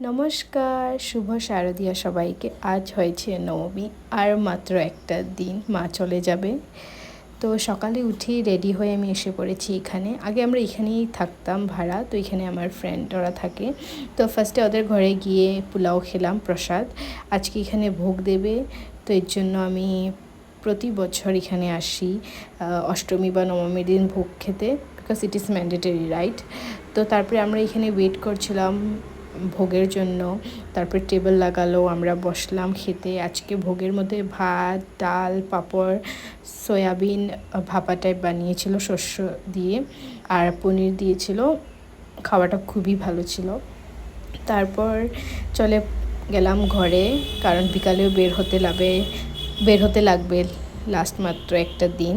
নমস্কার, শুভ শারদীয়া সবাইকে। আজ হয়েছে নবমী, আর মাত্র একটা দিন মা চলে যাবে। তো সকালে উঠেই রেডি হয়ে আমি এসে পড়েছি এখানে। আগে আমরা এখানেই থাকতাম ভাড়া, তো এখানে আমার ফ্রেন্ড ওরা থাকে। তো ফার্স্টে ওদের ঘরে গিয়ে পোলাও খেলাম প্রসাদ। আজকে এখানে ভোগ দেবে, তো এর জন্য আমি প্রতি বছর এখানে আসি অষ্টমী বা নবমীর দিন ভোগ খেতে, because it is mandatory, right? তো তারপরে আমরা এখানে ওয়েট করছিলাম ভোগের জন্য। তারপর টেবিল লাগালো, আমরা বসলাম খেতে। আজকে ভোগের মধ্যে ভাত, ডাল, পাঁপড়, সয়াবিন ভাপা টাইপ বানিয়েছিল শস্য দিয়ে, আর পনির দিয়েছিল। খাওয়াটা খুবই ভালো ছিল। তারপর চলে গেলাম ঘরে, কারণ বিকালেও বের হতে লাগবে লাস্ট মাত্র একটা দিন।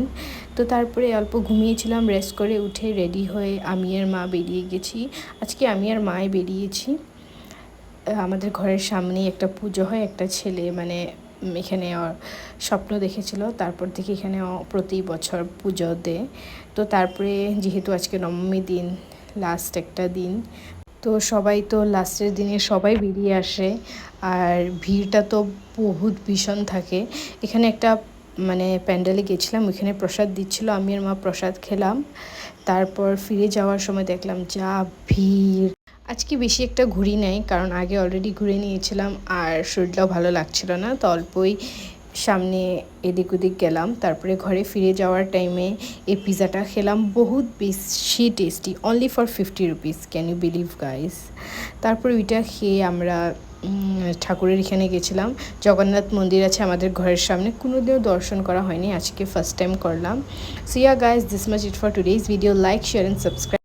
তো তারপরে অল্প ঘুমিয়েছিলাম, রেস্ট করে উঠে রেডি হয়ে আমি আর মা বেরিয়ে গেছি। আজকে আমি আর মাই বেরিয়েছি। আমাদের ঘরের সামনেই একটা পুজো হয়, একটা ছেলে এখানে স্বপ্ন দেখেছিল, তারপর থেকে এখানে প্রতি বছর পুজো দেয়। তো তারপরে যেহেতু আজকে নবমী দিন, লাস্ট একটা দিন, তো সবাই তো লাস্টের দিনে সবাই বেরিয়ে আসে, আর ভিড়টা তো বহুত ভীষণ থাকে। এখানে একটা প্যান্ডেলে গেছিলাম, ওইখানে প্রসাদ দিচ্ছিল, আমি আর মা প্রসাদ খেলাম। তারপর ফিরে যাওয়ার সময় দেখলাম যা ভিড়। আজকে বেশি একটা ঘুরি নাই, কারণ আগে অলরেডি ঘুরে নিয়েছিলাম, আর শরীরটাও ভালো লাগছিল না, তো অল্পই সামনে এদিক ওদিক গেলাম। তারপরে ঘরে ফিরে যাওয়ার টাইমে এই পিৎজাটা খেলাম, বহুত বেশি tasty, only for 50 rupees, can you believe guys? তারপর ওইটা খেয়ে আমরা ঠাকুরের এখানে গেছিলাম। জগন্নাথ মন্দির আছে আমাদের ঘরের সামনে, কোনোদিনও দর্শন করা হয়নি, আজকে ফার্স্ট টাইম করলাম। So yeah guys, this much it for today's video. Like, share and subscribe.